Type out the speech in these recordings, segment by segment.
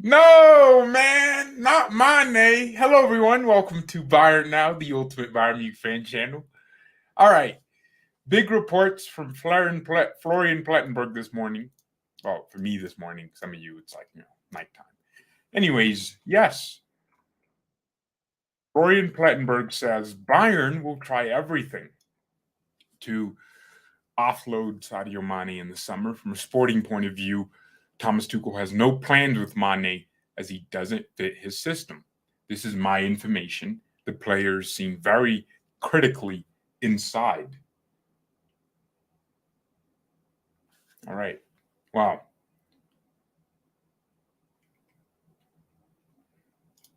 No, man, not Mane. Hello, everyone. Welcome to BayernNow, the ultimate Bayern Munich fan channel. All right, big reports from Florian Plettenberg this morning. Well, for me this morning. Some of you, it's like nighttime. Anyways, yes, Florian Plettenberg says Bayern will try everything to offload Sadio Mane in the summer. From a sporting point of view, Thomas Tuchel has no plans with Mane as he doesn't fit his system. This is my information. The players seem very critically inside. All right. Wow.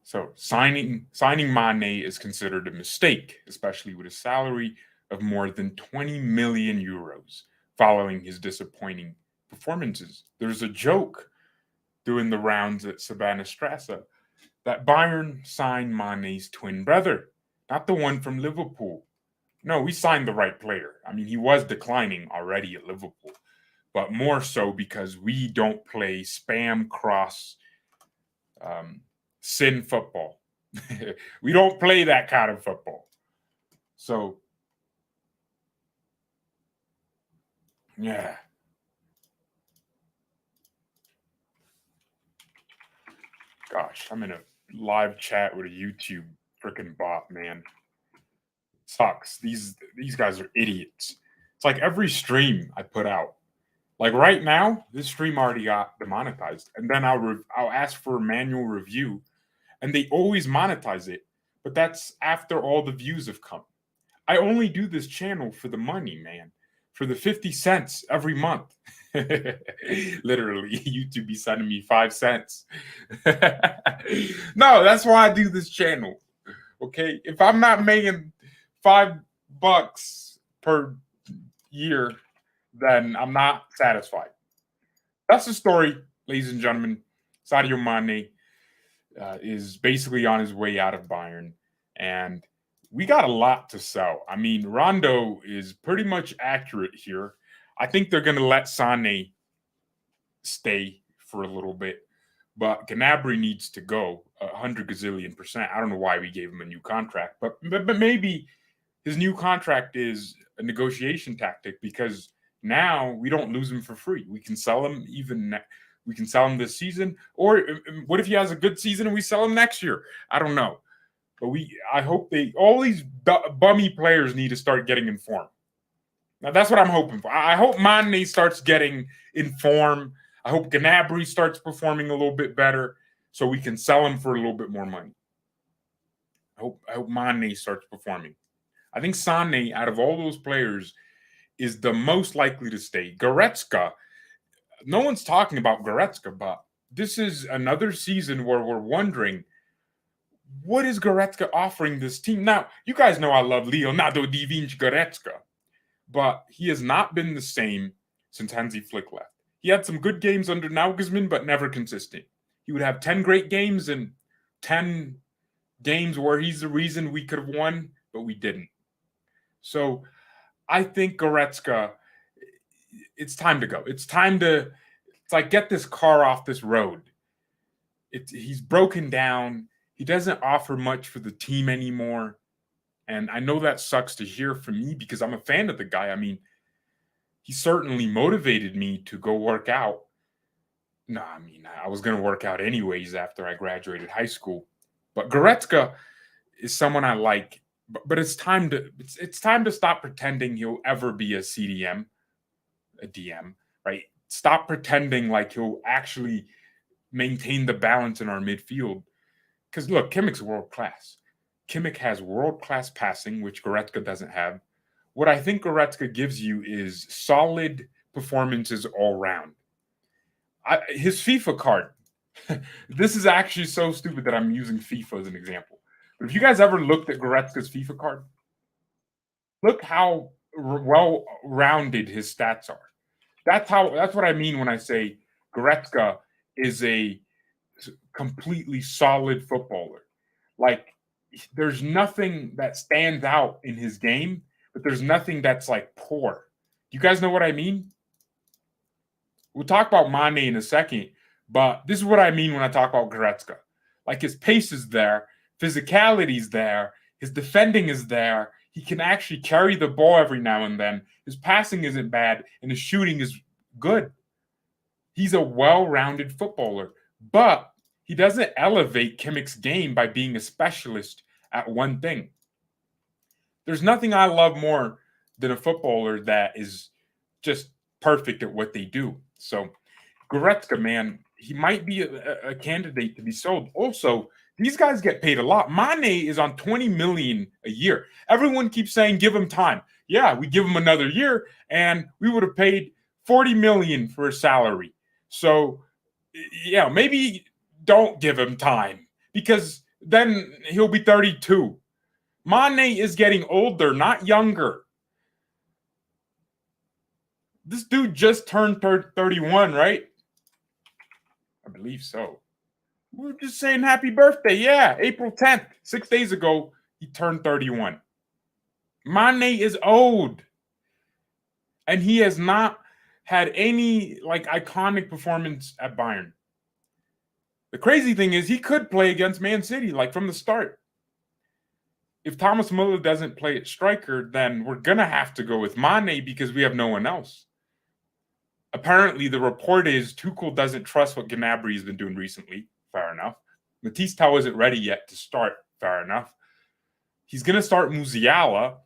So signing Mane is considered a mistake, especially with a salary of more than 20 million euros following his disappointing performances. There's a joke doing the rounds at Savannah Strassa that Bayern signed Mane's twin brother, not the one from Liverpool. No, we signed the right player. I mean, he was declining already at Liverpool, but more so because we don't play spam cross sin football. We don't play that kind of football. So, yeah. Gosh, I'm in a live chat with a YouTube freaking bot, man. Sucks. These guys are idiots. It's like every stream I put out. Like right now, this stream already got demonetized, and then I'll ask for a manual review, and they always monetize it. But that's after all the views have come. I only do this channel for the money, man. For the 50 cents every month. Literally, YouTube be sending me 5 cents. No, that's why I do this channel. Okay. If I'm not making $5 per year, then I'm not satisfied. That's the story, ladies and gentlemen. Sadio Mane is basically on his way out of Bayern, and we got a lot to sell. I mean, Rondo is pretty much accurate here. I think they're going to let Sane stay for a little bit, but Gnabry needs to go 100 gazillion percent. I don't know why we gave him a new contract, but maybe his new contract is a negotiation tactic because now we don't lose him for free. We can sell him we can sell him this season, or what if he has a good season and we sell him next year? I don't know. But I hope all these bummy players need to start getting in form. Now that's what I'm hoping for. I hope Mane starts getting in form. I hope Gnabry starts performing a little bit better, so we can sell him for a little bit more money. I hope Mane starts performing. I think Sane, out of all those players, is the most likely to stay. Goretzka, no one's talking about Goretzka, but this is another season where we're wondering, what is Goretzka offering this team? Now, you guys know I love Leonardo da Vinci Goretzka, but he has not been the same since Hansi Flick left. He had some good games under Nagelsmann, but never consistent. He would have 10 great games and 10 games where he's the reason we could have won, but we didn't. So I think Goretzka, it's time to go. It's like get this car off this road. He's broken down. He doesn't offer much for the team anymore. And I know that sucks to hear from me because I'm a fan of the guy. I mean, he certainly motivated me to go work out. No, I mean, I was going to work out anyways after I graduated high school. But Goretzka is someone I like. But it's time to stop pretending he'll ever be a CDM, a DM, right? Stop pretending like he'll actually maintain the balance in our midfield. Because look, Kimmich's world class. Kimmich has world class passing, which Goretzka doesn't have. What I think Goretzka gives you is solid performances all round. His FIFA card. This is actually so stupid that I'm using FIFA as an example. But if you guys ever looked at Goretzka's FIFA card, look how well-rounded his stats are. That's what I mean when I say Goretzka is a completely solid footballer. Like, there's nothing that stands out in his game, but there's nothing that's like poor. You guys know what I mean? We'll talk about Mane in a second, But this is what I mean when I talk about Goretzka. Like his pace is there, physicality is there, his defending is there. He can actually carry the ball every now and then. His passing isn't bad, and his shooting is good. He's a well-rounded footballer, but he doesn't elevate Kimmich's game by being a specialist at one thing. There's nothing I love more than a footballer that is just perfect at what they do. So Goretzka, man, he might be a candidate to be sold. Also, these guys get paid a lot. Mane is on 20 million a year. Everyone keeps saying, give him time. Yeah, we give him another year, and we would have paid 40 million for his salary. So, yeah, maybe don't give him time because then he'll be 32. Mane is getting older, not younger. This dude just turned 31, right? I believe so. We're just saying happy birthday. Yeah, April 10th, 6 days ago, he turned 31. Mane is old. And he has not had any iconic performance at Bayern. The crazy thing is he could play against Man City from the start. If Thomas Muller doesn't play at striker, then we're going to have to go with Mane because we have no one else. Apparently, the report is Tuchel doesn't trust what Gnabry has been doing recently. Fair enough. Matisse Tau isn't ready yet to start. Fair enough. He's going to start Musiala.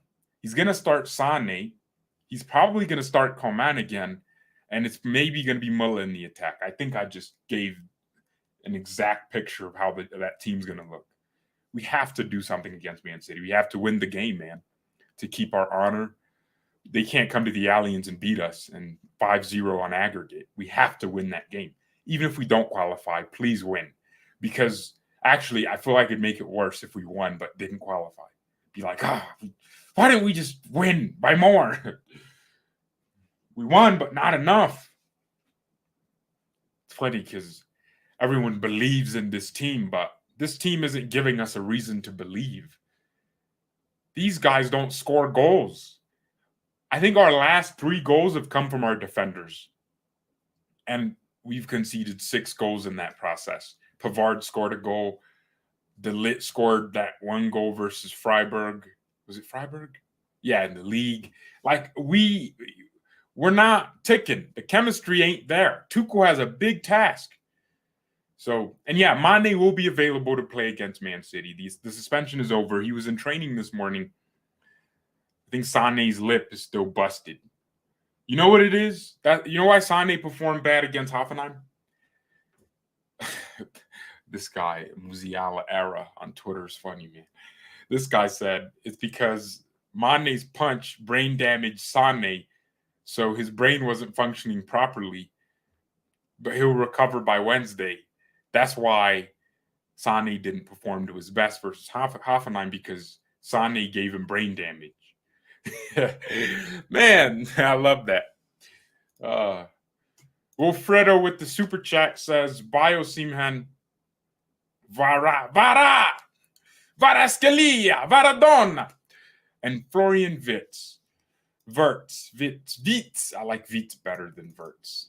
He's going to start Sane. He's probably going to start Coman again. And it's maybe going to be Muller in the attack. I think I just gave an exact picture of how that team's going to look. We have to do something against Man City. We have to win the game, man, to keep our honor. They can't come to the Allianz and beat us and 5-0 on aggregate. We have to win that game. Even if we don't qualify, please win. Because actually, I feel like it'd make it worse if we won but didn't qualify. Be like, why didn't we just win by more? We won, but not enough. It's funny because everyone believes in this team, but this team isn't giving us a reason to believe. These guys don't score goals. I think our last 3 goals have come from our defenders. And we've conceded 6 goals in that process. Pavard scored a goal. De Ligt scored that 1 goal versus Freiburg. Was it Freiburg? Yeah, in the league. We're not ticking. The chemistry ain't there. Tuchel has a big task. So, and yeah, Mane will be available to play against Man City. The suspension is over. He was in training this morning. I think Sane's lip is still busted. You know what it is? You know why Sane performed bad against Hoffenheim? This guy, Musiala Era on Twitter is funny, man. This guy said it's because Mane's punch brain damaged Sane, so his brain wasn't functioning properly, but he'll recover by Wednesday. That's why Sane didn't perform to his best versus Hoffenheim because Sane gave him brain damage. Man, I love that. Wilfredo with the super chat says, Bio Simhan, Varaskelia, Varadona, and Florian Wirtz. Wirtz. I like Wirtz better than Wirtz.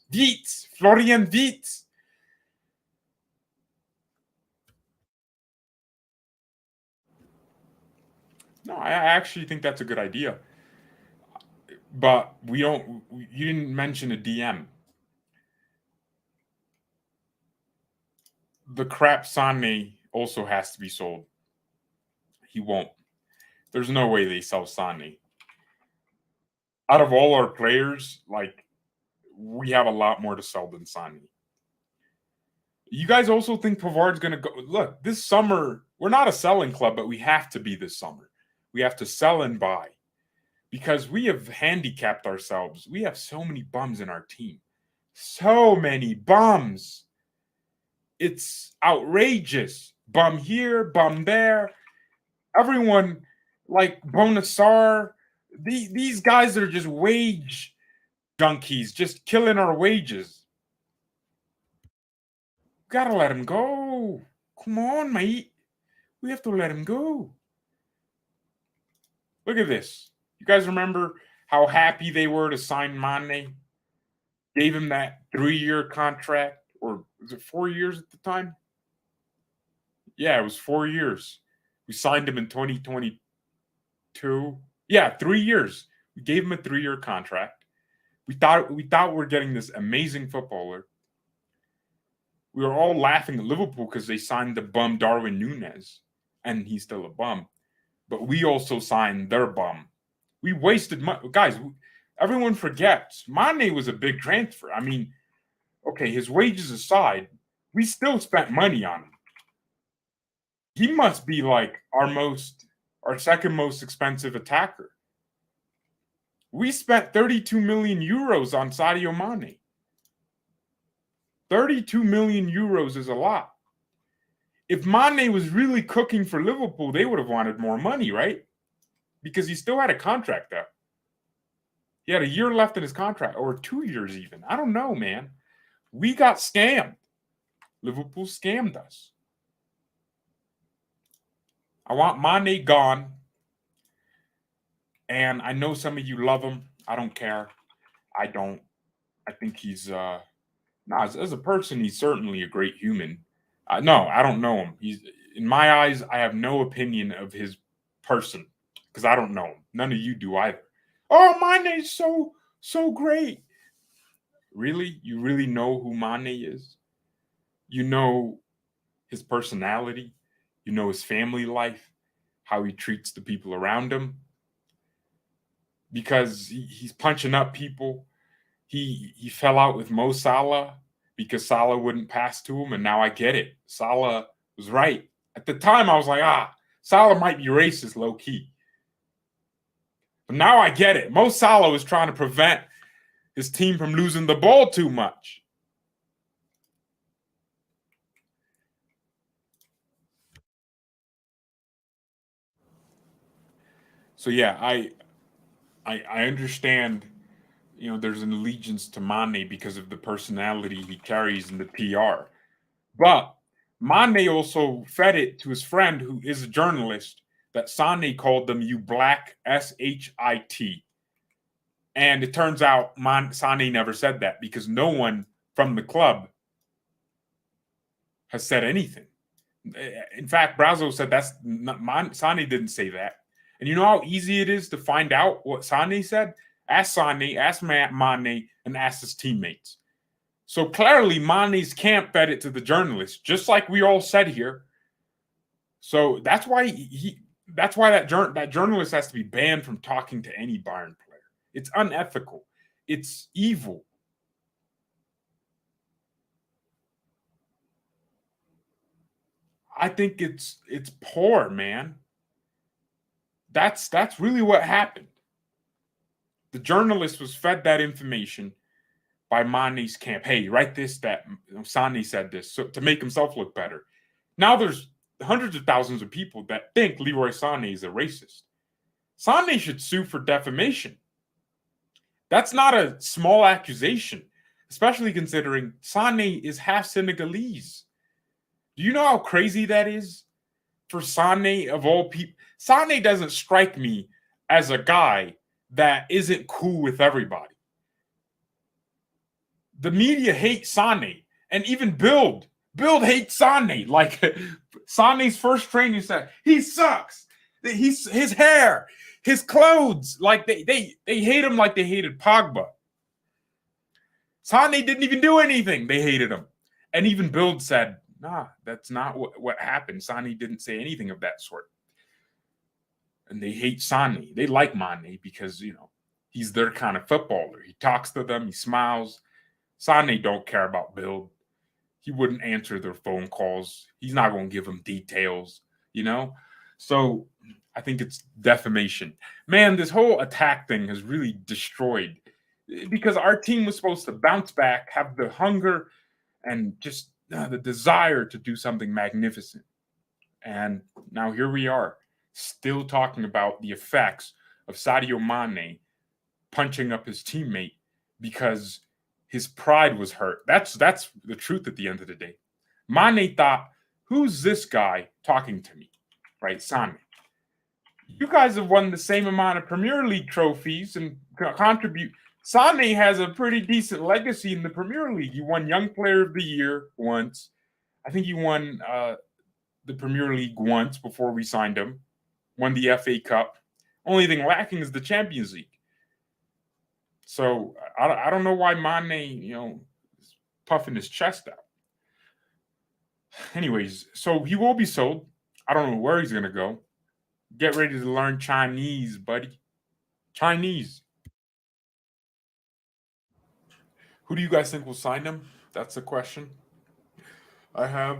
Florian Wirtz. No, I actually think that's a good idea. But you didn't mention a DM. The crap Sane also has to be sold. He won't. There's no way they sell Sane. Out of all our players, we have a lot more to sell than Sane. You guys also think Pavard's going to go? Look, this summer, we're not a selling club, but we have to be this summer. We have to sell and buy because we have handicapped ourselves. We have so many bums in our team. So many bums. It's outrageous. Bum here, bum there. Everyone like Bonassar. These guys are just wage junkies, just killing our wages. Gotta let him go. Come on, mate. We have to let him go. Look at this. You guys remember how happy they were to sign Mane? Gave him that 3-year contract, or Was it 4 years at the time? Yeah, it was 4 years. We signed him in 2022. Yeah, 3 years. We gave him a 3-year contract. We thought we were getting this amazing footballer. We were all laughing at Liverpool because they signed the bum Darwin Núñez, and he's still a bum. But we also signed their bum. We wasted money. Guys, everyone forgets. Mane was a big transfer. I mean, okay, his wages aside, we still spent money on him. He must be like our second most expensive attacker. We spent 32 million euros on Sadio Mane. 32 million euros is a lot. If Mane was really cooking for Liverpool, they would have wanted more money, right? Because he still had a contract out. He had a year left in his contract, or 2 years even. I don't know, man. We got scammed. Liverpool scammed us. I want Mane gone. And I know some of you love him. I don't care. I don't. I think he's as a person, he's certainly a great human. No, I don't know him. He's, in my eyes, I have no opinion of his person because I don't know him. None of you do either. Oh, Mane's so great. Really? You really know who Mane is? You know his personality. You know his family life, how he treats the people around him. Because he's punching up people. He fell out with Mo Salah because Salah wouldn't pass to him, and now I get it. Salah was right. At the time, I was like, Salah might be racist, low-key. But now I get it. Mo Salah was trying to prevent his team from losing the ball too much. So, yeah, I understand, there's an allegiance to Mane because of the personality he carries in the PR. But Mane also fed it to his friend, who is a journalist, that Sane called them, "you black shit." And it turns out Sane never said that because no one from the club has said anything. In fact, Brazo said Sane didn't say that. And you know how easy it is to find out what Sane said? Ask Sane, ask Mane, and ask his teammates. So clearly, Mane's camp fed it to the journalist, just like we all said here. So that's why that journalist has to be banned from talking to any Bayern player. It's unethical. It's evil. I think it's poor, man. That's really what happened. The journalist was fed that information by Mane's camp. Hey, write this, that Sane said this, so to make himself look better. Now there's hundreds of thousands of people that think Leroy Sané is a racist. Sané should sue for defamation. That's not a small accusation, especially considering Sané is half Senegalese. Do you know how crazy that is? For Sané, of all people, Sané doesn't strike me as a guy that isn't cool with everybody. The media hates Sané, and even Build hates Sané. Like, Sané's first training said, he sucks. His hair, his clothes, like they hate him like they hated Pogba. Sané didn't even do anything. They hated him. And even Build said, nah, that's not what happened. Sané didn't say anything of that sort. And they hate Sané. They like Mane because, he's their kind of footballer. He talks to them. He smiles. Sané don't care about Build. He wouldn't answer their phone calls. He's not going to give them details, So I think it's defamation. Man, this whole attack thing has really destroyed, because our team was supposed to bounce back, have the hunger and just the desire to do something magnificent. And now here we are, still talking about the effects of Sadio Mane punching up his teammate because his pride was hurt. That's the truth at the end of the day. Mane thought, who's this guy talking to me? Right, Sane. You guys have won the same amount of Premier League trophies and contribute Sane has a pretty decent legacy in the Premier League. He won Young Player of the Year once. I think he won the Premier League once before we signed him. Won the FA Cup. Only thing lacking is the Champions League. So I don't know why Mane, is puffing his chest out. Anyways, so he will be sold. I don't know where he's going to go. Get ready to learn Chinese, buddy. Chinese. Who do you guys think will sign him? That's the question I have.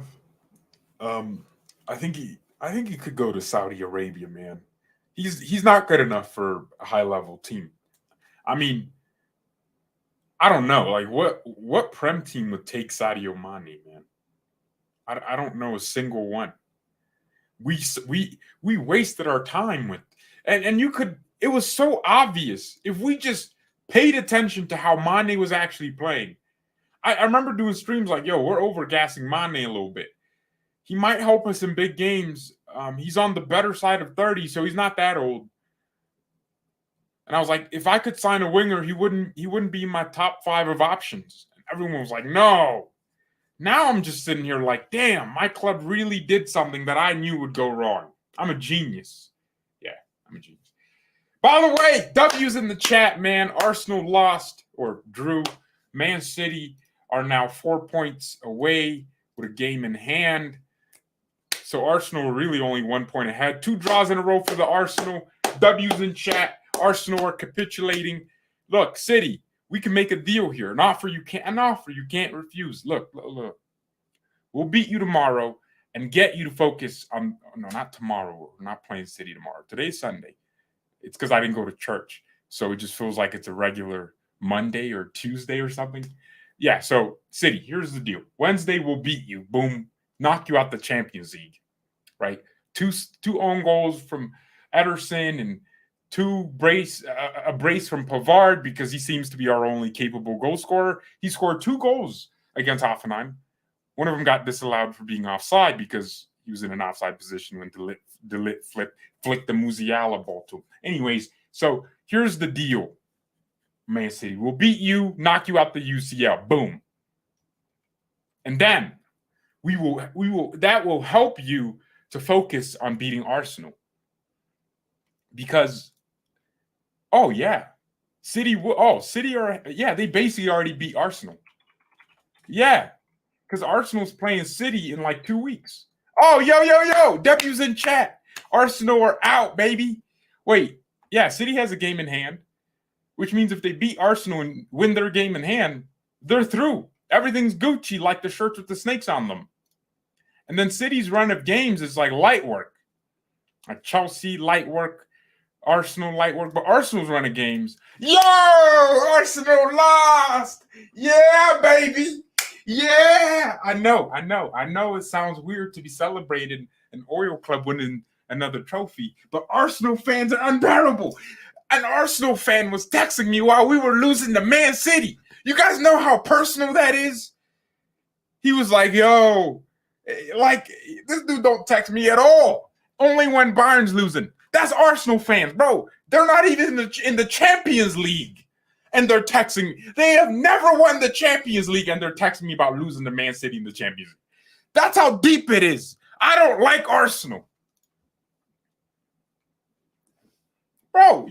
I think he could go to Saudi Arabia, man. He's not good enough for a high-level team. I mean, I don't know. Like, what Prem team would take Sadio Mane, man? I don't know a single one. We wasted our time with, and you could. It was so obvious if we just paid attention to how Mane was actually playing. I remember doing streams like, "Yo, we're overgassing Mane a little bit. He might help us in big games. He's on the better side of 30, so he's not that old." And I was like, if I could sign a winger, he wouldn't be in my top 5 of options. And everyone was like, no. Now I'm just sitting here like, damn, my club really did something that I knew would go wrong. I'm a genius. Yeah, I'm a genius. By the way, W's in the chat, man. Arsenal lost or drew. Man City are now 4 points away with a game in hand. So Arsenal are really only 1 point ahead. 2 draws in a row for the Arsenal. W's in chat. Arsenal are capitulating. Look, City, we can make a deal here. An offer you can't refuse. Look. We'll beat you tomorrow and get you to focus on. No, not tomorrow. We're not playing City tomorrow. Today's Sunday. It's because I didn't go to church, so it just feels like it's a regular Monday or Tuesday or something. Yeah. So City, here's the deal. Wednesday we'll beat you. Boom, knock you out the Champions League. Right. Two own goals from Ederson and a brace from Pavard because he seems to be our only capable goal scorer. He scored 2 goals against Hoffenheim. One of them got disallowed for being offside because he was in an offside position when De Ligt flicked the Musiala ball to him. Anyways, so here's the deal, Man City. We'll beat you, knock you out the UCL. Boom. And then that will help you to focus on beating Arsenal. Because City they basically already beat Arsenal. Yeah, because Arsenal's playing City in like 2 weeks. Oh, yo, W's in chat. Arsenal are out, baby. Wait, yeah, City has a game in hand, which means if they beat Arsenal and win their game in hand, they're through. Everything's Gucci, like the shirts with the snakes on them. And then City's run of games is like light work. Like Chelsea, light work. Arsenal light work, but Arsenal's run of games. Yo, Arsenal lost. Yeah, baby. Yeah. I know it sounds weird to be celebrating an Oil Club winning another trophy, but Arsenal fans are unbearable. An Arsenal fan was texting me while we were losing to Man City. You guys know how personal that is? He was like, yo, like, this dude don't text me at all. Only when Bayern's losing. That's Arsenal fans, bro. They're not even in the Champions League. And they're texting me. They have never won the Champions League, and they're texting me about losing to Man City in the Champions League. That's how deep it is. I don't like Arsenal. Bro,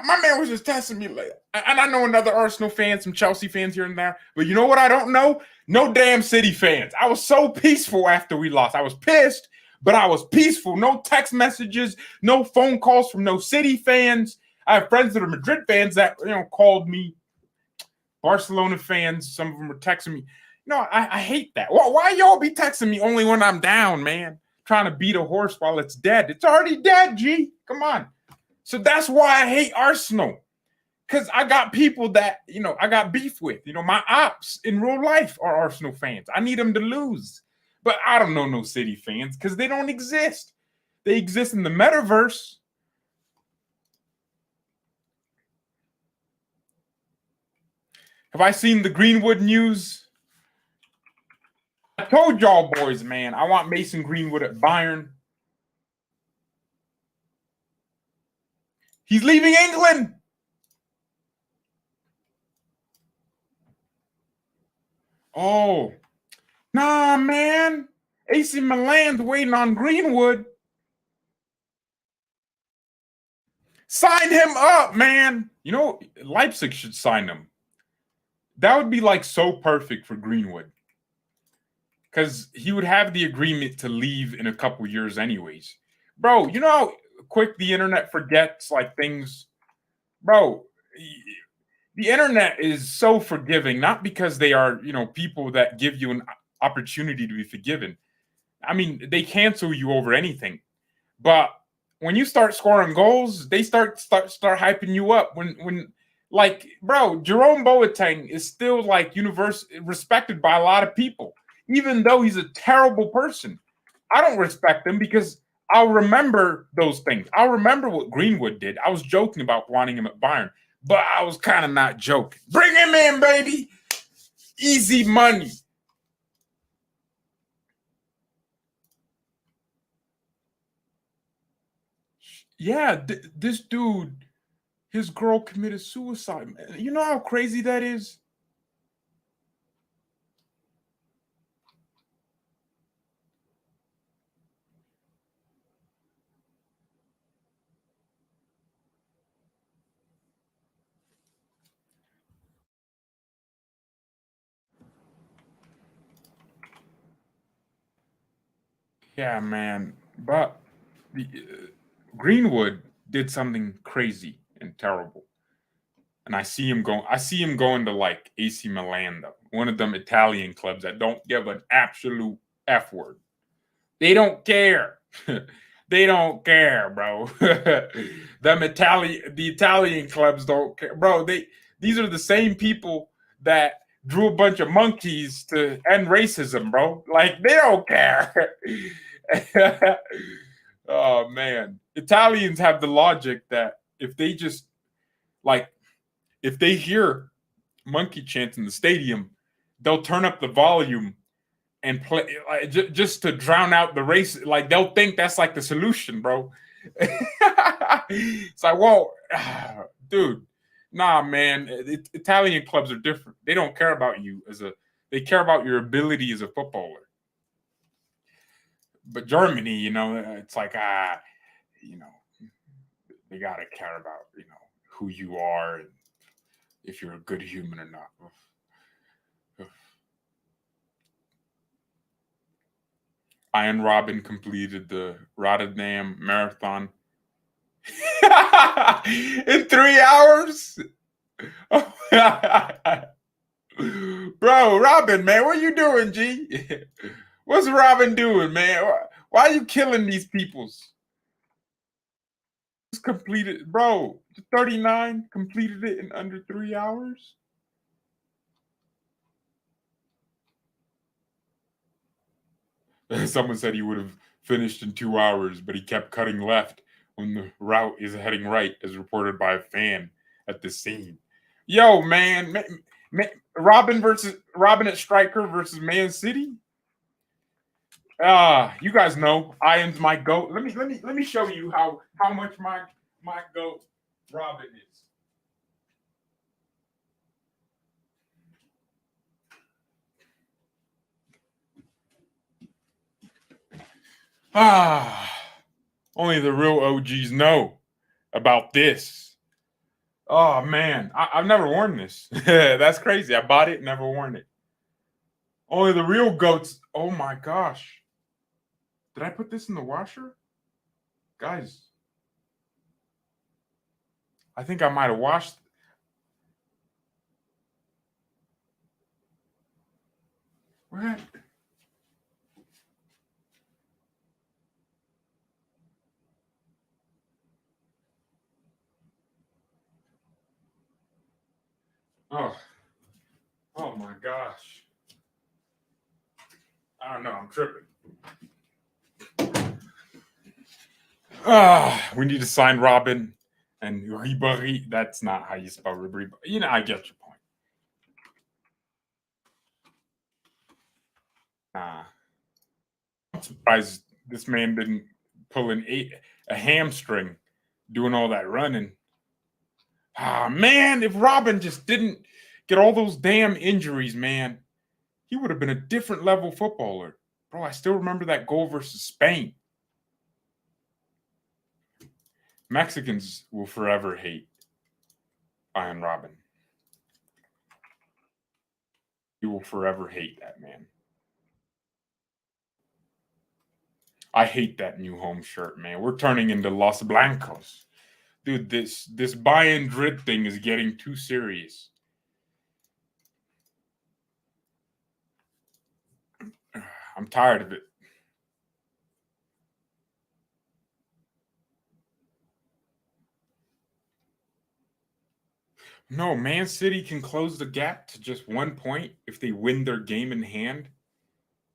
my man was just testing me. And I know another Arsenal fan, some Chelsea fans here and there. But you know what I don't know? No damn City fans. I was so peaceful after we lost. I was pissed. But I was peaceful. No text messages, no phone calls from no City fans. I have friends that are Madrid fans that called me. Barcelona fans, some of them were texting me. I hate that. Why y'all be texting me only when I'm down, man? Trying to beat a horse while it's dead. It's already dead, G. Come on. So that's why I hate Arsenal. Because I got people that, I got beef with. My ops in real life are Arsenal fans. I need them to lose. But I don't know no City fans because they don't exist. They exist in the metaverse. Have I seen the Greenwood news? I told y'all boys, man, I want Mason Greenwood at Bayern. He's leaving England. Oh, nah, man. AC Milan's waiting on Greenwood. Sign him up, man. You know, Leipzig should sign him. That would be like so perfect for Greenwood. Because he would have the agreement to leave in a couple years, anyways. Bro, you know how quick the internet forgets like things? Bro, the internet is so forgiving, not because they are, people that give you an opportunity to be forgiven. I mean, they cancel you over anything. But when you start scoring goals, they start hyping you up. When like, bro, Jerome Boateng is still like respected by a lot of people, even though he's a terrible person. I don't respect him because I'll remember those things. I'll remember what Greenwood did. I was joking about wanting him at Bayern, but I was kind of not joking. Bring him in, baby. Easy money. Yeah, this dude, his girl committed suicide. Man. You know how crazy that is? Yeah, man. But Greenwood did something crazy and terrible. And I see him going. I see him going to like AC Milan, though, one of them Italian clubs that don't give an absolute f word. They don't care. They don't care, bro. The Italian clubs don't care, bro. These are the same people that drew a bunch of monkeys to end racism, bro. Like they don't care. Oh man, Italians have the logic that if they just like if they hear monkey chants in the stadium, they'll turn up the volume and play like, just to drown out the race. Like they'll think that's like the solution, bro. It's like, whoa, dude, nah, man. Italian clubs are different. They don't care about you they care about your ability as a footballer. But Germany, it's like you know, they gotta care about who you are and if you're a good human or not. Iron Robben completed the Rotterdam Marathon in 3 hours. Bro, Robben, man, what you doing, G? What's Robben doing, man? Why are you killing these peoples? Just completed, bro. 39 completed it in under 3 hours. Someone said he would have finished in 2 hours, but he kept cutting left when the route is heading right, as reported by a fan at the scene. Yo, man, Robben at striker versus Man City. You guys know I am my goat. Let me show you how much my goat Robben is. Only the real OGs know about this. Oh man, I've never worn this. That's crazy. I bought it, never worn it. Only the real goats. Oh my gosh. Did I put this in the washer? Guys, I think I might have washed. What? Oh. Oh my gosh. I don't know. I'm tripping. We need to sign Robben and Ribéry. That's not how you spell Ribéry. I get your point. I'm surprised this man didn't pull a hamstring doing all that running. Man, if Robben just didn't get all those damn injuries, man, he would have been a different level footballer. Bro, I still remember that goal versus Spain. Mexicans will forever hate Bayern Robben. You will forever hate that man. I hate that new home shirt, man. We're turning into Los Blancos. Dude, this Bayern Madrid thing is getting too serious. I'm tired of it. No, Man City can close the gap to just 1 point if they win their game in hand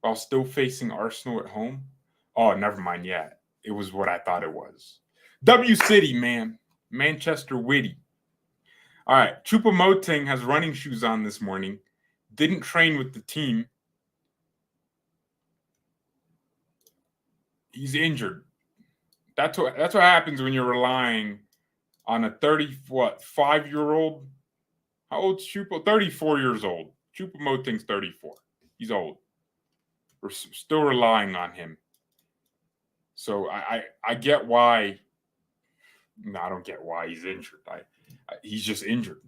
while still facing Arsenal at home. Oh, never mind. Yeah, it was what I thought it was. W City, man. Manchester Witty. All right. Choupo-Moting has running shoes on this morning. Didn't train with the team. He's injured. That's what happens when you're relying on a 5-year-old. How old's Choupo? 34 years old. Choupo-Moting's 34. He's old. We're still relying on him. So I get why. No, I don't get why he's injured. He's just injured.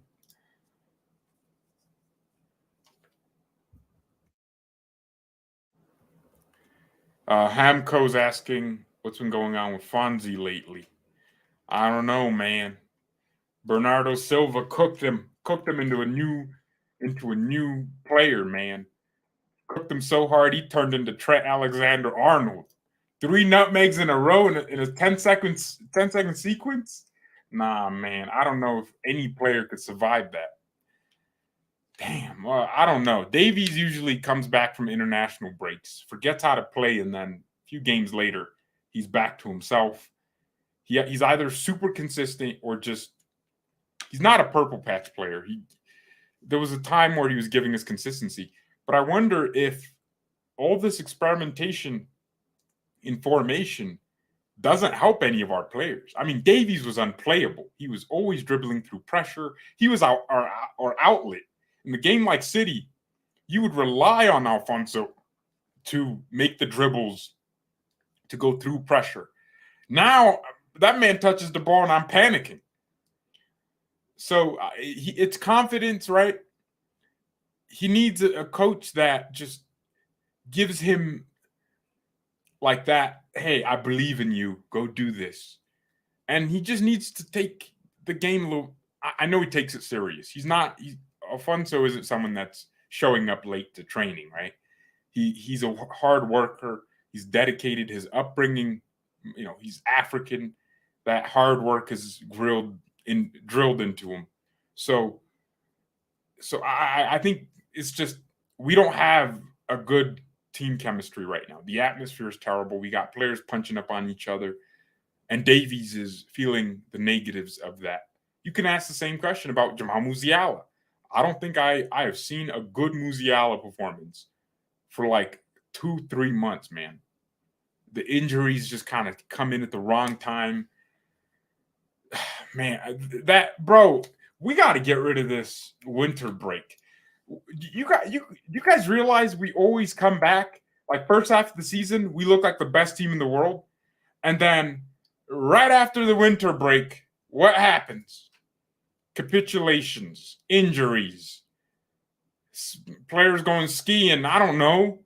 Hamco's asking what's been going on with Fonzie lately. I don't know, man. Bernardo Silva cooked him into a new player, man. Cooked him so hard he turned into Trent Alexander-Arnold. 3 nutmegs in a row in a 10-second sequence? Nah, man. I don't know if any player could survive that. Damn. Well, I don't know. Davies usually comes back from international breaks, forgets how to play, and then a few games later, he's back to himself. He's either super consistent or just he's not a purple patch player. There was a time where he was giving us consistency, but I wonder if all this experimentation in formation doesn't help any of our players. I mean, Davies was unplayable. He was always dribbling through pressure. He was our outlet. In a game like City, you would rely on Alfonso to make the dribbles, to go through pressure. Now, that man touches the ball and I'm panicking. So it's confidence, right? He needs a coach that just gives him like that, hey, I believe in you. Go do this. And he just needs to take the game a little. I know he takes it serious. Alfonso isn't someone that's showing up late to training, right? He's a hard worker. He's dedicated. His upbringing, he's African. That hard work is drilled into him. So I think it's just we don't have a good team chemistry right now. The atmosphere is terrible. We got players punching up on each other, and Davies is feeling the negatives of that. You can ask the same question about Jamal Musiala. I don't think I have seen a good Musiala performance for like 2-3 months, man. The injuries just kind of come in at the wrong time. Man, we got to get rid of this winter break. You guys realize we always come back like first half of the season, we look like the best team in the world, and then right after the winter break, what happens? Capitulations, injuries, players going skiing. I don't know,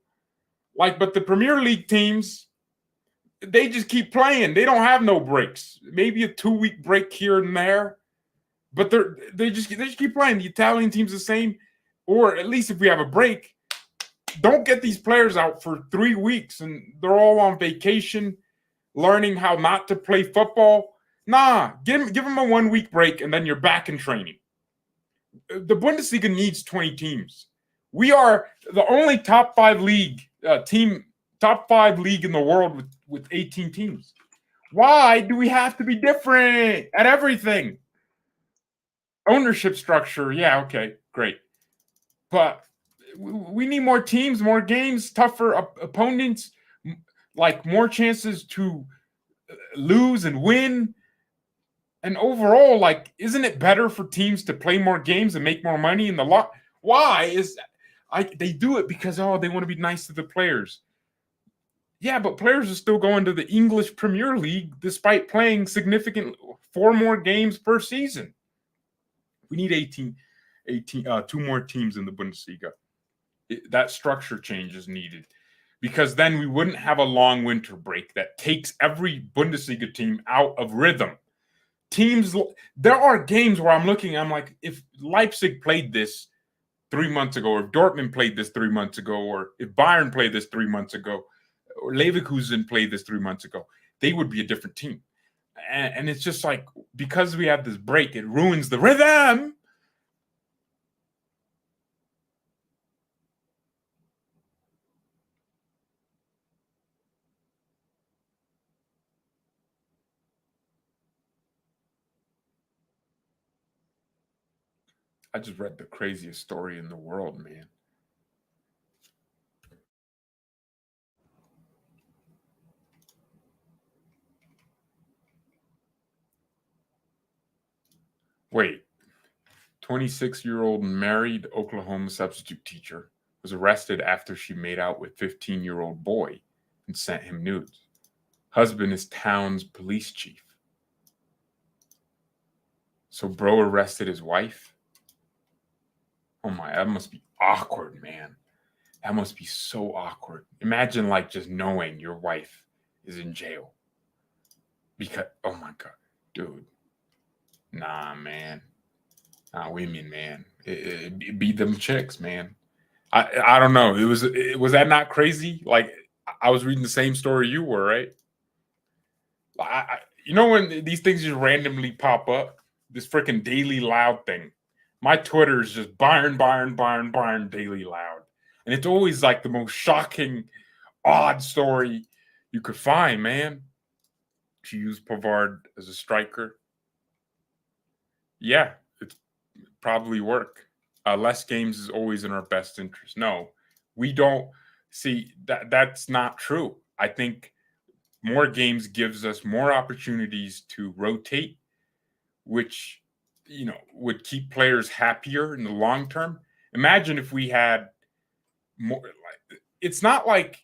but the Premier League teams, they just keep playing. They don't have no breaks. Maybe a 2-week break here and there, but they just keep playing. The Italian team's the same, or at least if we have a break, don't get these players out for 3 weeks and they're all on vacation, learning how not to play football. Nah, give them a 1-week break and then you're back in training. The Bundesliga needs 20 teams. We are the only top 5 league in the world with 18 teams. Why do we have to be different at everything? Ownership structure, yeah, okay, great. But we need more teams, more games, tougher opponents, more chances to lose and win. And overall, isn't it better for teams to play more games and make more money in the lot? Why is They do it because they want to be nice to the players. Yeah, but players are still going to the English Premier League despite playing significant 4 more games per season. We need 2 more teams in the Bundesliga. That structure change is needed because then we wouldn't have a long winter break that takes every Bundesliga team out of rhythm. There are games where I'm like, if Leipzig played this 3 months ago, or if Dortmund played this 3 months ago, or if Bayern played this 3 months ago, or Leverkusen played this 3 months ago, they would be a different team. And it's just like, because we have this break, it ruins the rhythm. I just read the craziest story in the world, man. Wait, 26-year-old married Oklahoma substitute teacher was arrested after she made out with 15-year-old boy and sent him nudes. Husband is town's police chief. So bro arrested his wife? Oh my, that must be awkward, man. That must be so awkward. Imagine like just knowing your wife is in jail. Because, oh my God, dude. Nah, man. Nah, women, man. It beat them chicks, man. I don't know. Was that not crazy? Like, I was reading the same story you were, right? When these things just randomly pop up, this freaking Daily Loud thing. My Twitter is just Bayern Daily Loud, and it's always like the most shocking, odd story you could find. Man, she used Pavard as a striker. Yeah, it's probably work. Less games is always in our best interest. No, we don't see that. That's not true. I think more games gives us more opportunities to rotate, which would keep players happier in the long term. Imagine if we had more. Like, it's not like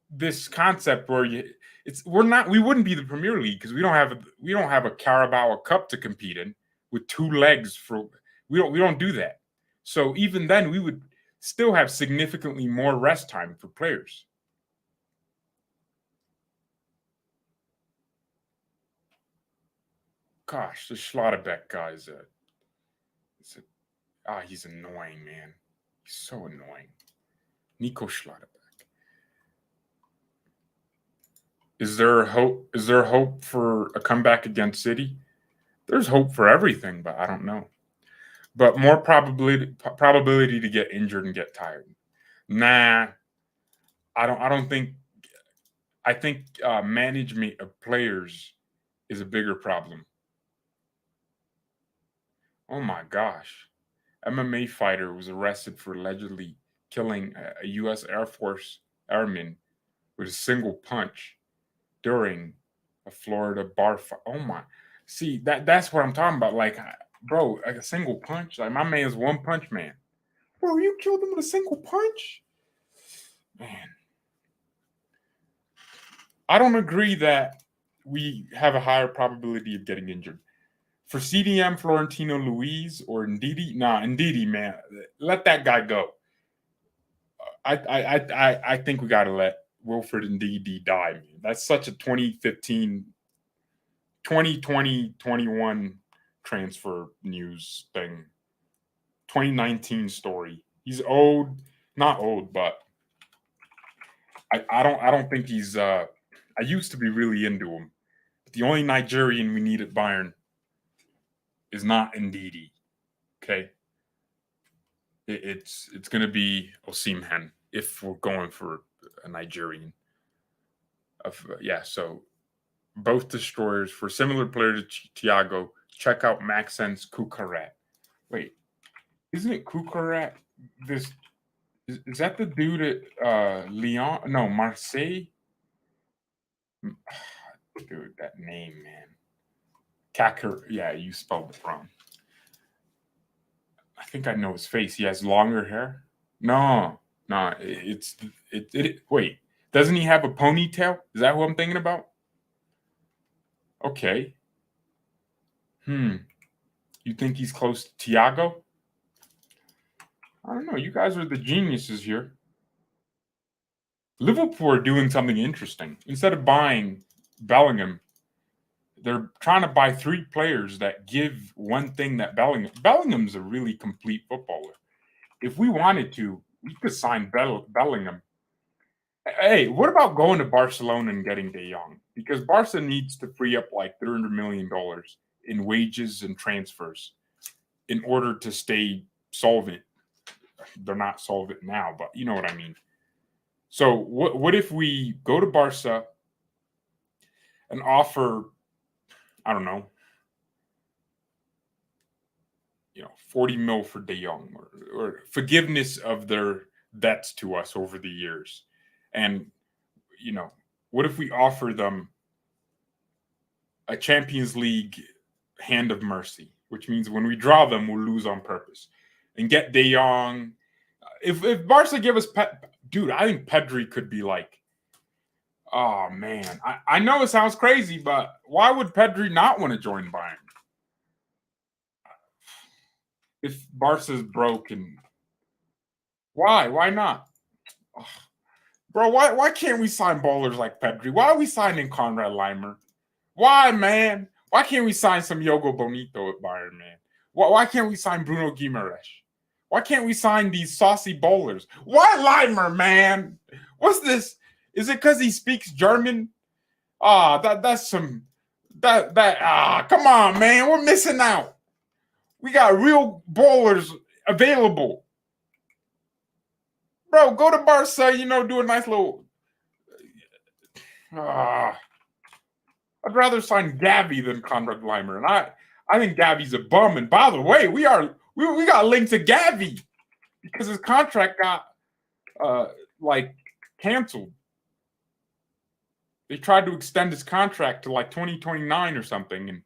this concept where we wouldn't be the Premier League because we don't have a Carabao Cup to compete in with 2 legs for. We don't do that. So even then, we would still have significantly more rest time for players. Gosh, the Schlotterbeck guy he's annoying, man. He's so annoying. Nico Schlotterbeck. Is there hope? Is there hope for a comeback against City? There's hope for everything, but I don't know. But more probability to get injured and get tired. Nah, I don't think. I think management of players is a bigger problem. Oh my gosh. MMA fighter was arrested for allegedly killing a U.S. Air Force airman with a single punch during a Florida bar fight. Oh my. See, that's what I'm talking about. Like, bro, like a single punch. Like, my man's one punch man. Bro, you killed him with a single punch? Man. I don't agree that we have a higher probability of getting injured. For CDM, Florentino Luis, or Ndidi, Ndidi, man, let that guy go. I think we got to let Wilfred Ndidi die, man. That's such a 2015, 2020, 21 transfer news thing. 2019 story. He's old, not old, but I don't think he's. I used to be really into him. But the only Nigerian we need at Bayern is not Ndidi. Okay, it's going to be Osimhen if we're going for a Nigerian. So both destroyers for similar player to Thiago. Check out Maxence Cucurella. Wait, isn't it Cucurella? This is that the dude at Lyon? No, Marseille. Dude, that name, man. Kakar. Yeah, you spelled it wrong. I think I know his face. He has longer hair. No, no, wait, doesn't he have a ponytail? Is that who I'm thinking about? Okay. You think he's close to Thiago? I don't know. You guys are the geniuses here. Liverpool are doing something interesting. Instead of buying Bellingham, they're trying to buy 3 players that give one thing that Bellingham's a really complete footballer. If we wanted to, we could sign Bellingham. Hey, what about going to Barcelona and getting De Jong? Because Barca needs to free up like $300 million in wages and transfers in order to stay solvent. They're not solvent now, but you know what I mean. So what if we go to Barca and offer, I don't know, 40 mil for De Jong or forgiveness of their debts to us over the years. And, what if we offer them a Champions League hand of mercy, which means when we draw them, we'll lose on purpose and get De Jong. If Barca give us, dude, I think Pedri could be like, oh man, I know it sounds crazy, but why would Pedri not want to join Bayern? If Barca's broken, why not? Oh, bro, why can't we sign ballers like Pedri? Why are we signing Conrad Leimer? Why, man? Why can't we sign some Yogo Bonito at Bayern, man? Why can't we sign Bruno Guimaraes? Why can't we sign these saucy bowlers? Why Leimer, man? What's this? Is it because he speaks German? That's some come on, man. We're missing out. We got real bowlers available. Bro, go to Barca, do a nice little. I'd rather sign Gavi than Conrad Leimer. And I think Gavi's a bum. And by the way, we got linked to Gavi because his contract got canceled. They tried to extend his contract to like 2029 or something and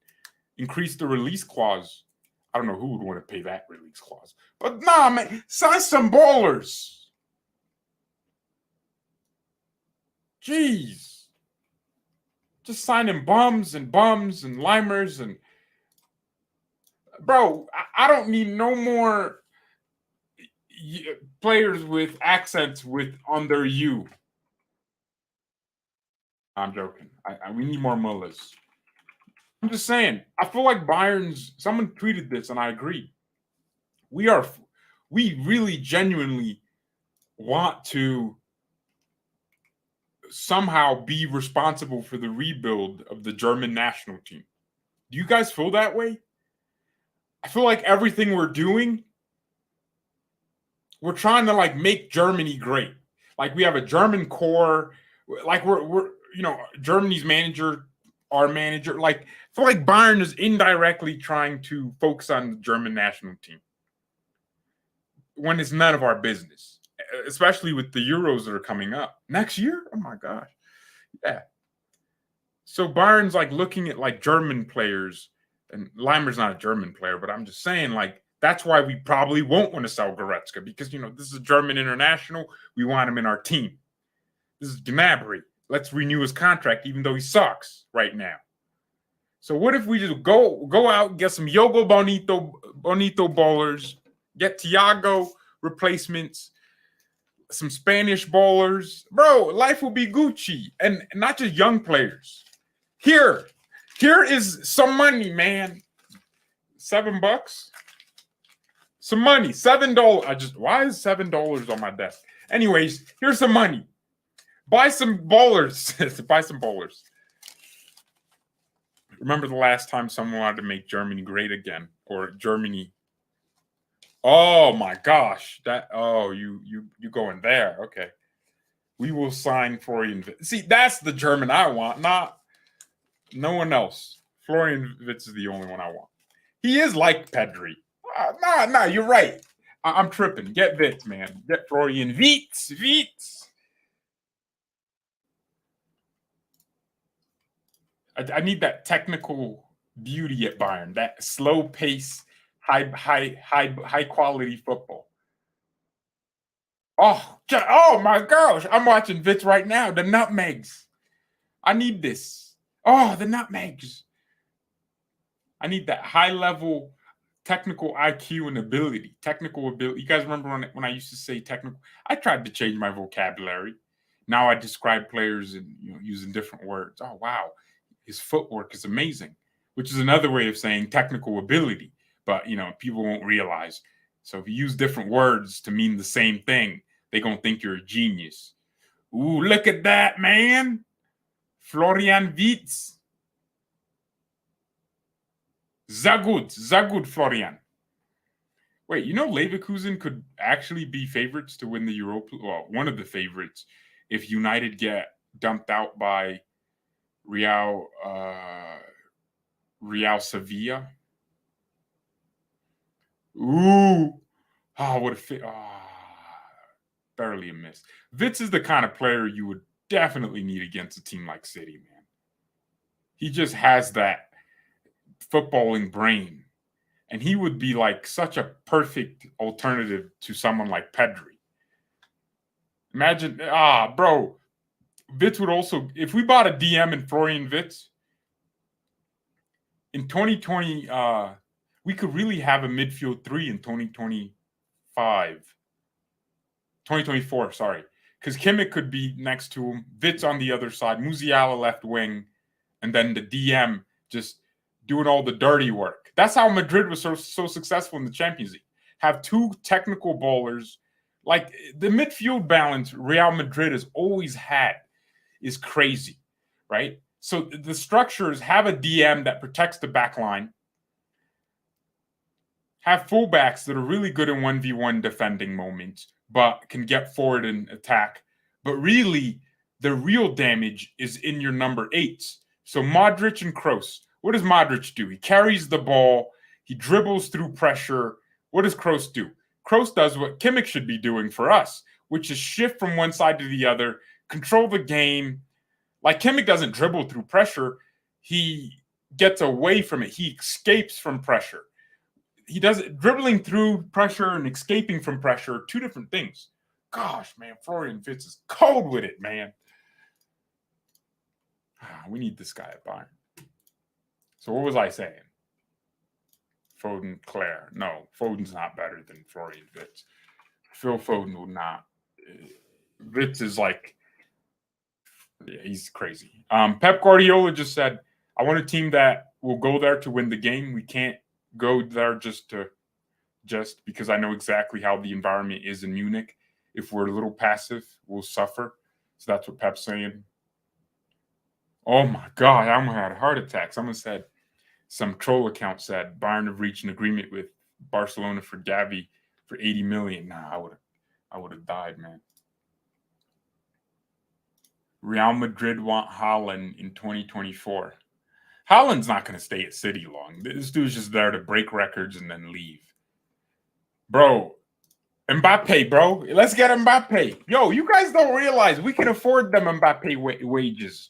increase the release clause. I don't know who would want to pay that release clause. But nah, man, sign some ballers. Jeez. Just signing bums and Limers and bro, I don't need no more players with accents on their U. I'm joking. We need more mullahs. I'm just saying. I feel like someone tweeted this, and I agree. We really genuinely want to somehow be responsible for the rebuild of the German national team. Do you guys feel that way? I feel like everything we're doing, we're trying to make Germany great. Like we have a German core, like we're Germany's manager, our manager. Like I feel like Bayern is indirectly trying to focus on the German national team when it's none of our business, especially with the Euros that are coming up next year. Oh my gosh, yeah. So Bayern's looking at German players, and Leimer's not a German player, but I'm just saying that's why we probably won't want to sell Goretzka because this is a German international. We want him in our team. This is Gnabry. Let's renew his contract, even though he sucks right now. So what if we just go out and get some Yogo Bonito bowlers, get Thiago replacements, some Spanish bowlers, bro? Life will be Gucci, and not just young players. Here is some money, man. $7. Some money, $7. Why is $7 on my desk? Anyways, here's some money. Buy some bowlers. Buy some bowlers. Remember the last time someone wanted to make Germany great again, or Germany? Oh my gosh! You going there? Okay. We will sign Florian. See, that's the German I want, not no one else. Florian Wirtz is the only one I want. He is like Pedri. Nah, you're right. I'm tripping. Get Wirtz, man. Get Florian Wirtz. I need that technical beauty at Bayern, that slow pace, high quality football. Oh my gosh. I'm watching Vitz right now. The nutmegs. I need this. Oh, the nutmegs. I need that high level technical IQ and ability. Technical ability. You guys remember when I used to say technical? I tried to change my vocabulary. Now I describe players and using different words. Oh wow, his footwork is amazing, which is another way of saying technical ability. But people won't realize. So if you use different words to mean the same thing, they're gonna think you're a genius. Ooh, look at that, man. Florian Wirtz. Zagut, Florian. Wait, Leverkusen could actually be favorites to win the Europa. Well, one of the favorites if United get dumped out by Real Sevilla. Ooh, what a fit! Barely a miss. Vitz is the kind of player you would definitely need against a team like City, man. He just has that footballing brain. And he would be like such a perfect alternative to someone like Pedri. Imagine, bro, Vitz would also, if we bought a DM in Florian Vitz, in 2020, we could really have a midfield 3 in 2024, sorry. Because Kimmich could be next to him, Vitz on the other side, Musiala left wing, and then the DM just doing all the dirty work. That's how Madrid was so successful in the Champions League. Have two technical bowlers. Like the midfield balance Real Madrid has always had is crazy, right? So the structures have a DM that protects the back line, have fullbacks that are really good in 1v1 defending moments, but can get forward and attack. But really, the real damage is in your number 8s. So Modric and Kroos. What does Modric do? He carries the ball. He dribbles through pressure. What does Kroos do? Kroos does what Kimmich should be doing for us, which is shift from one side to the other, control the game. Like Kimmich doesn't dribble through pressure. He gets away from it. He escapes from pressure. He does it dribbling through pressure and escaping from pressure are two different things. Gosh, man, Florian Wirtz is cold with it, man. We need this guy at Bayern. So what was I saying? Foden, Claire. No, Foden's not better than Florian Wirtz. Phil Foden will not. Wirtz is like, yeah, he's crazy. Pep Guardiola just said, I want a team that will go there to win the game. We can't go there just because I know exactly how the environment is in Munich. If we're a little passive, we'll suffer. So that's what Pep's saying. Oh my God, I almost had a heart attack. Someone said, some troll account said Bayern have reached an agreement with Barcelona for Gavi for 80 million. Nah, I would have died, man. Real Madrid want Haaland in 2024. Haaland's not going to stay at City long. This dude's just there to break records and then leave. Bro, Mbappe, bro. Let's get Mbappe. Yo, you guys don't realize we can afford them Mbappe wages.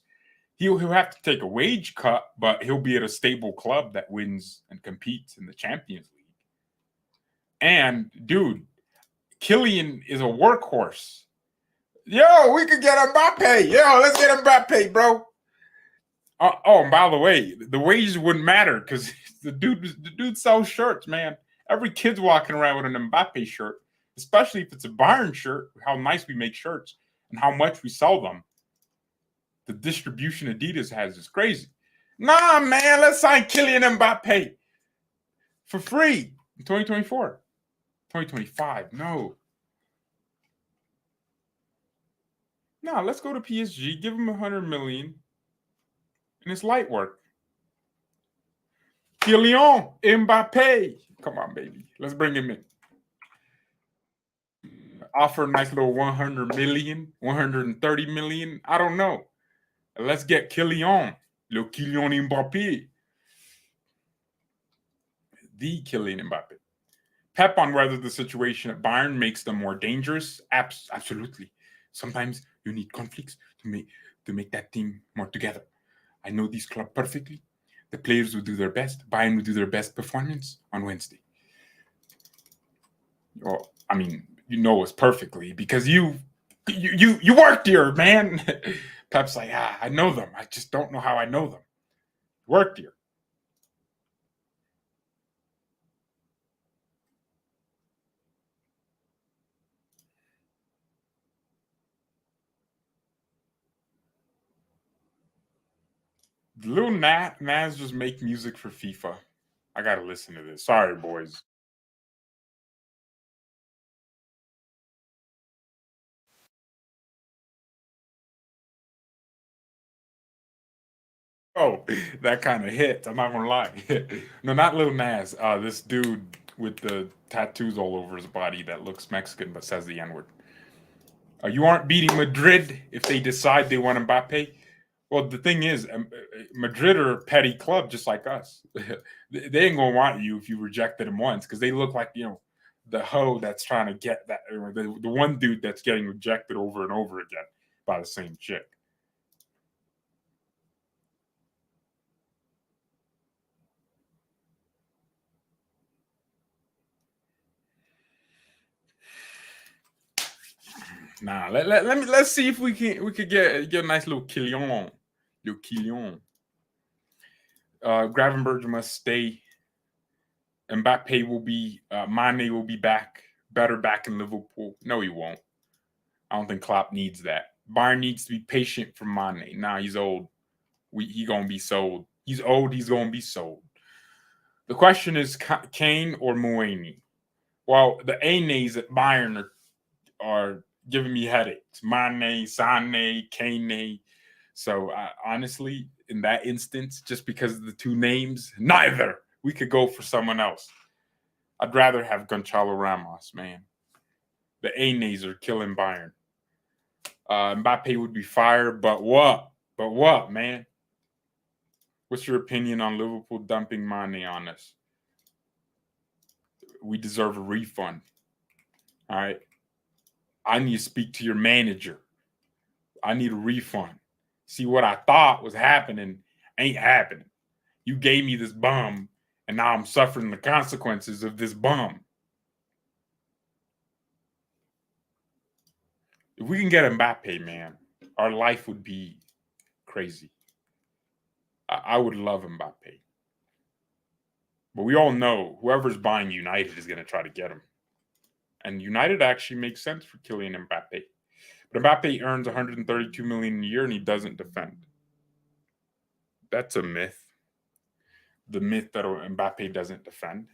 He'll have to take a wage cut, but he'll be at a stable club that wins and competes in the Champions League. And, dude, Kylian is a workhorse. Yo, we could get Mbappe. Yo, let's get Mbappe, bro. And by the way, the wages wouldn't matter because the dude sells shirts, man. Every kid's walking around with an Mbappe shirt, especially if it's a Bayern shirt. How nice we make shirts and how much we sell them. The distribution Adidas has is crazy. Nah, man, let's sign Kylian Mbappe for free in 2024. 2025, no. No, let's go to PSG, give him 100 million, and it's light work. Kylian Mbappe. Come on, baby. Let's bring him in. Offer a nice little 100 million, 130 million. I don't know. Let's get Kylian. Le Kylian Mbappe. The Kylian Mbappe. Pep on whether the situation at Bayern makes them more dangerous. Absolutely. Sometimes you need conflicts to make that team more together. I know this club perfectly. The players will do their best. Bayern will do their best performance on Wednesday. I mean, You know us perfectly because you worked here, man. Pep's like, I know them. I just don't know how I know them. Worked here. Lil Nas just make music for FIFA. I gotta listen to this. Sorry, boys. Oh, that kind of hit. I'm not gonna lie. No, not Lil Nas. This dude with the tattoos all over his body that looks Mexican but says the N-word. You aren't beating Madrid if they decide they want Mbappe. Well, the thing is, Madrid are a petty club just like us. They ain't gonna want you if you rejected them once because they look like the hoe that's trying to get that, or the one dude that's getting rejected over and over again by the same chick. Nah, let's see if we could get a nice little Killian. Little Killian. Gravenberg must stay. Mbappe will be Mane will be back, better back in Liverpool. No, he won't. I don't think Klopp needs that. Bayern needs to be patient for Mane. Nah, he's old. He gonna be sold. He's old. He's gonna be sold. The question is Kane or Muani. Well, the A's at Bayern are giving me headaches. Mane-Sane, Kane. So honestly, in that instance, just because of the two names, neither. We could go for someone else. I'd rather have Gonçalo Ramos, man. The A's are killing Bayern. Mbappe would be fired, but what? But what, man? What's your opinion on Liverpool dumping Mane on us? We deserve a refund. All right. I need to speak to your manager. I need a refund. See, what I thought was happening ain't happening. You gave me this bum, and now I'm suffering the consequences of this bum. If we can get Mbappe, man, our life would be crazy. I would love Mbappe. But we all know whoever's buying United is going to try to get him. And United actually makes sense for Kylian Mbappe. But Mbappe earns 132 million a year and he doesn't defend. That's a myth. The myth that Mbappe doesn't defend.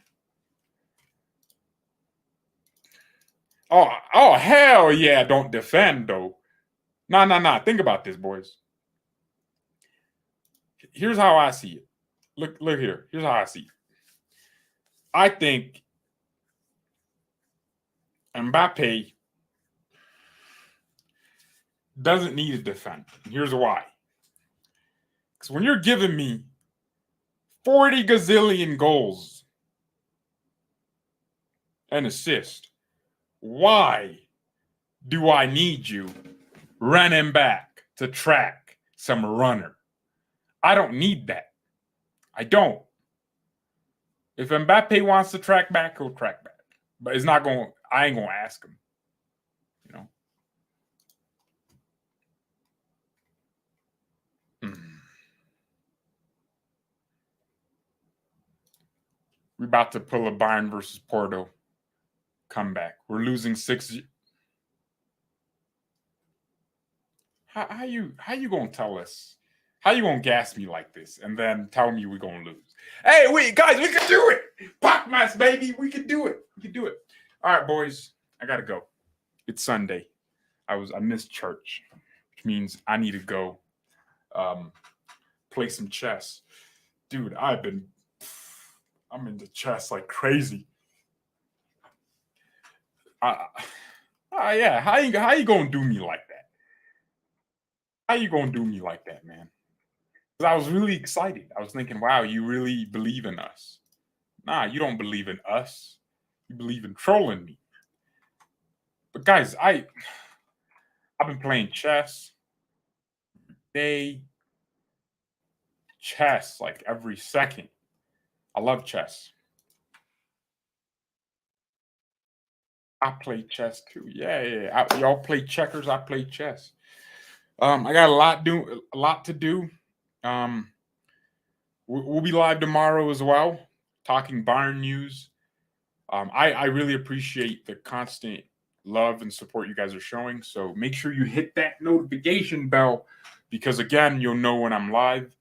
Oh, hell yeah, don't defend though. Nah. Think about this, boys. Here's how I see it. Look here. Here's how I see it. I think Mbappe doesn't need to defend. Here's why. Because when you're giving me 40 gazillion goals and assists, why do I need you running back to track some runner? I don't need that. I don't. If Mbappe wants to track back, he'll track back. But it's not going. I ain't going to ask him. You know. We're about to pull a Bayern versus Porto comeback. We're losing 6. How you gonna tell us? How you gonna gas me like this and then tell me we're gonna lose? Hey, guys, we can do it. Pop mass, baby, we can do it. We can do it. All right, boys, I gotta go. It's Sunday. I missed church, which means I need to go play some chess. Dude, I'm into chess like crazy. Yeah, how you gonna do me like that? How you gonna do me like that, man? Because I was really excited. I was thinking, wow, you really believe in us. Nah, you don't believe in us. You believe in trolling me. But guys, I've been playing chess day, chess like every second. I love chess. I play chess too. Yeah. Y'all play checkers. I play chess. I got a lot to do. We'll be live tomorrow as well, talking Bayern news. I really appreciate the constant love and support you guys are showing. So make sure you hit that notification bell because, again, you'll know when I'm live.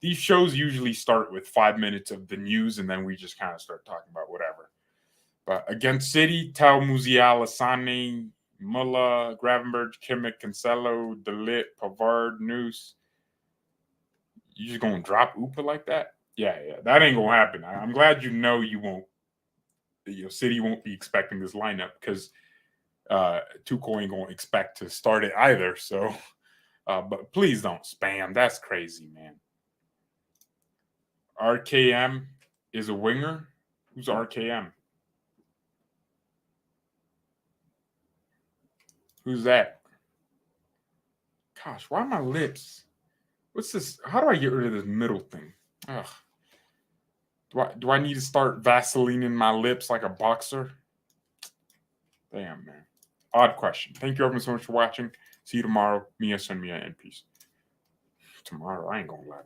These shows usually start with 5 minutes of the news, and then we just kind of start talking about whatever. But against City, Tel Musiala, Sane, Muller, Gravenberch, Kimmich, Cancelo, Delit, Pavard, Noose. You just gonna drop Upa like that? Yeah, that ain't gonna happen. I'm glad you know you won't. City won't be expecting this lineup because Tuchel ain't gonna expect to start it either. So, but please don't spam. That's crazy, man. RKM is a winger. Who's RKM? Who's that? Gosh, why are my lips? What's this? How do I get rid of this middle thing? Ugh. Do I need to start Vaselining my lips like a boxer? Damn, man. Odd question. Thank you everyone so much for watching. See you tomorrow. Mia, send me and peace. Tomorrow, I ain't gonna lie.